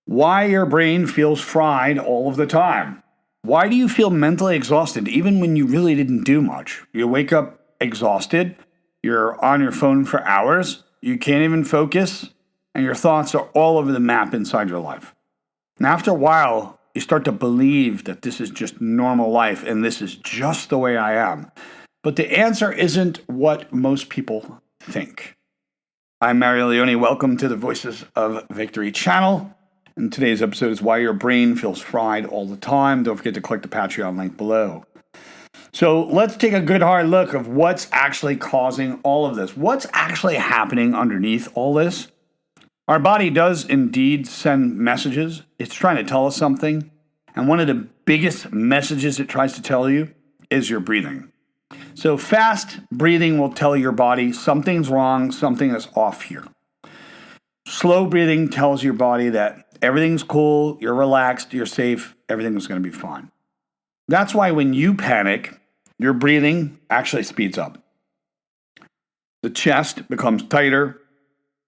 Why your brain feels fried all of the time. Why do you feel mentally exhausted even when you really didn't do much? You wake up exhausted, you're on your phone for hours, you can't even focus, and your thoughts are all over the map inside your life. And after a while, you start to believe that this is just normal life and this is just the way I am. But the answer isn't what most people think. I'm Mario Leone. Welcome to the Voices of Victory channel. And today's episode is why your brain feels fried all the time. Don't forget to click the Patreon link below. So let's take a good hard look of what's actually causing all of this. What's actually happening underneath all this? Our body does indeed send messages. It's trying to tell us something. And one of the biggest messages it tries to tell you is your breathing. So fast breathing will tell your body something's wrong, something is off here. Slow breathing tells your body that everything's cool, you're relaxed, you're safe, everything's going to be fine. That's why when you panic, your breathing actually speeds up. The chest becomes tighter,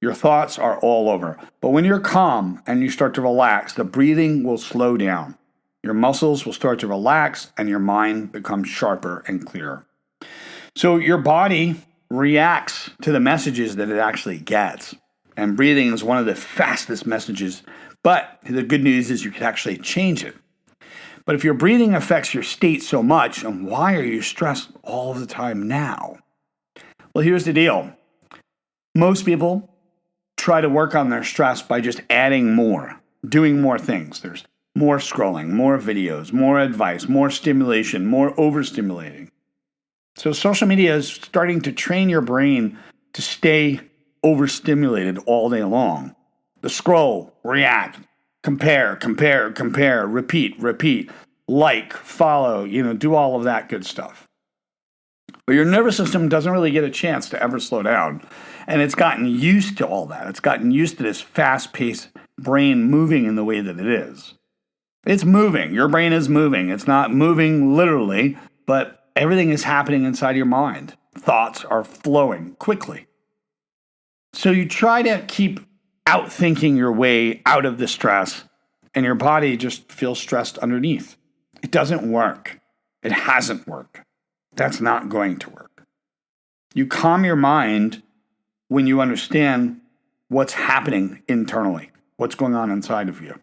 your thoughts are all over. But when you're calm and you start to relax, the breathing will slow down. Your muscles will start to relax and your mind becomes sharper and clearer. So your body reacts to the messages that it actually gets. And breathing is one of the fastest messages. But the good news is you can actually change it. But if your breathing affects your state so much, and why are you stressed all of the time now? Well, here's the deal. Most people try to work on their stress by just adding more, doing more things. There's more scrolling, more videos, more advice, more stimulation, more overstimulating. So social media is starting to train your brain to stay overstimulated all day long. The scroll, react, compare, repeat, like, follow, do all of that good stuff. But your nervous system doesn't really get a chance to ever slow down. And it's gotten used to all that. It's gotten used to this fast-paced brain moving in the way that it is. It's moving. Your brain is moving. It's not moving literally, but everything is happening inside your mind. Thoughts are flowing quickly. So you try to keep outthinking your way out of the stress, and your body just feels stressed underneath. It doesn't work. It hasn't worked. That's not going to work. You calm your mind when you understand what's happening internally, what's going on inside of you.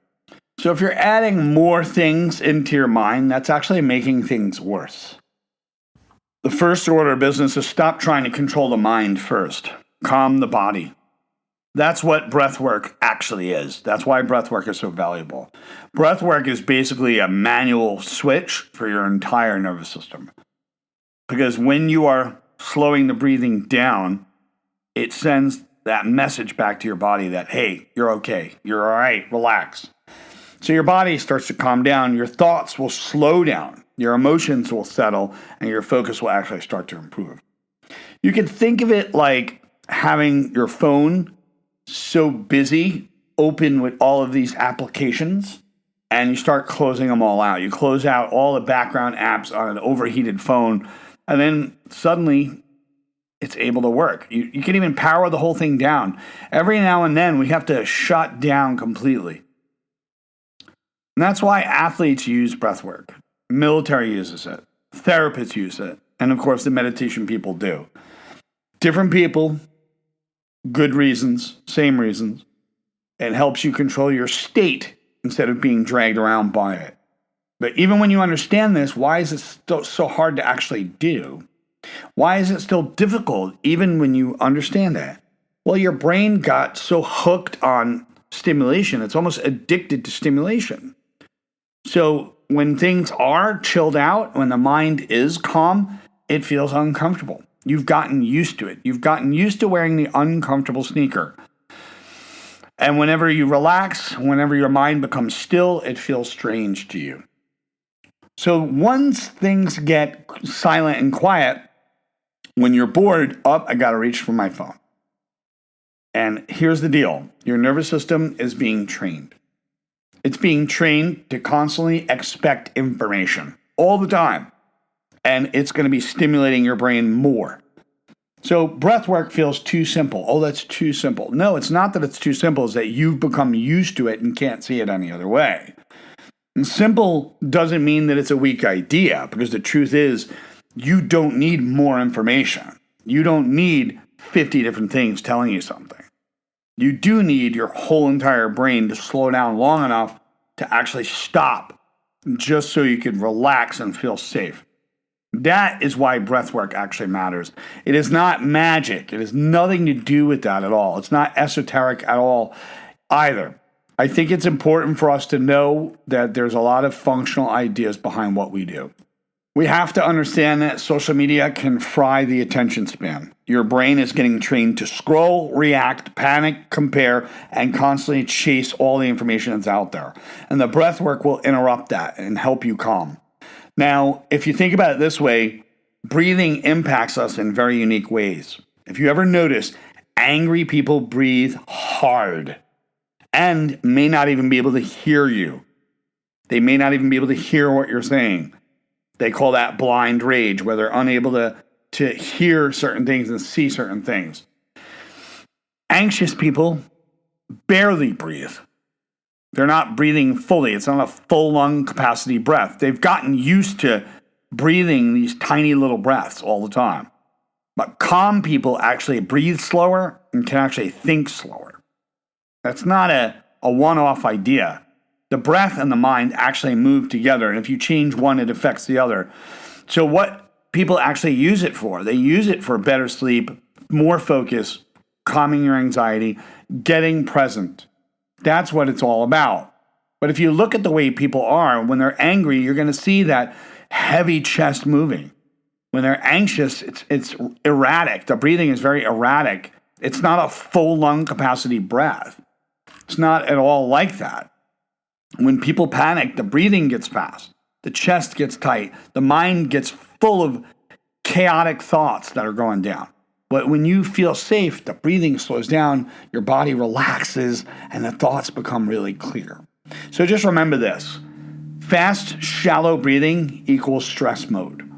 So if you're adding more things into your mind, that's actually making things worse. The first order of business is stop trying to control the mind first. Calm the body. That's what breath work actually is. That's why breath work is so valuable. Breath work is basically a manual switch for your entire nervous system. Because when you are slowing the breathing down, it sends that message back to your body that, hey, you're okay, you're all right, relax. So your body starts to calm down, your thoughts will slow down, your emotions will settle, and your focus will actually start to improve. You can think of it like having your phone so busy, open with all of these applications, and you start closing them all out. You close out all the background apps on an overheated phone, and then suddenly it's able to work. You can even power the whole thing down. Every now and then we have to shut down completely. And that's why athletes use breath work. Military uses it. Therapists use it. And of course the meditation people do. Different people, good reasons, same reasons. It helps you control your state instead of being dragged around by it. But even when you understand this, why is it so hard to actually do? Why is it still difficult even when you understand that? Well, your brain got so hooked on stimulation, it's almost addicted to stimulation. So when things are chilled out, when the mind is calm, it feels uncomfortable. You've gotten used to it. You've gotten used to wearing the uncomfortable sneaker. And whenever you relax, whenever your mind becomes still, it feels strange to you. So once things get silent and quiet, when you're bored, I got to reach for my phone. And here's the deal. Your nervous system is being trained. It's being trained to constantly expect information all the time. And it's going to be stimulating your brain more. So breath work feels too simple. Oh, that's too simple. No, it's not that it's too simple. It's that you've become used to it and can't see it any other way. And simple doesn't mean that it's a weak idea, because the truth is you don't need more information. You don't need 50 different things telling you something. You do need your whole entire brain to slow down long enough to actually stop, just so you can relax and feel safe. That is why breath work actually matters. It is not magic. It has nothing to do with that at all. It's not esoteric at all either. I think it's important for us to know that there's a lot of functional ideas behind what we do. We have to understand that social media can fry the attention span. Your brain is getting trained to scroll, react, panic, compare, and constantly chase all the information that's out there. And the breath work will interrupt that and help you calm. Now, if you think about it this way, breathing impacts us in very unique ways. If you ever notice, angry people breathe hard and may not even be able to hear you. They may not even be able to hear what you're saying. They call that blind rage, where they're unable to hear certain things and see certain things. Anxious people barely breathe. They're not breathing fully. It's not a full lung capacity breath. They've gotten used to breathing these tiny little breaths all the time. But calm people actually breathe slower and can actually think slower. That's not a one-off idea. The breath and the mind actually move together, and if you change one, it affects the other. So what people actually use it for, they use it for better sleep, more focus, calming your anxiety, getting present. That's what it's all about. But if you look at the way people are, when they're angry, you're going to see that heavy chest moving. When they're anxious, it's erratic. The breathing is very erratic. It's not a full lung capacity breath. It's not at all like that. When people panic, the breathing gets fast. The chest gets tight. The mind gets full of chaotic thoughts that are going down. But when you feel safe, the breathing slows down, your body relaxes, and the thoughts become really clear. So just remember this. Fast, shallow breathing equals stress mode.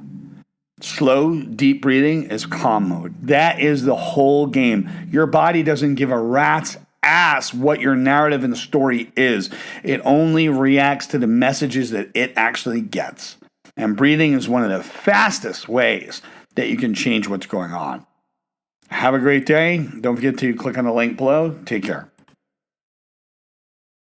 Slow, deep breathing is calm mode. That is the whole game. Your body doesn't give a rat's ass what your narrative in the story is. It only reacts to the messages that it actually gets. And breathing is one of the fastest ways that you can change what's going on. Have a great day. Don't forget to click on the link below. Take care.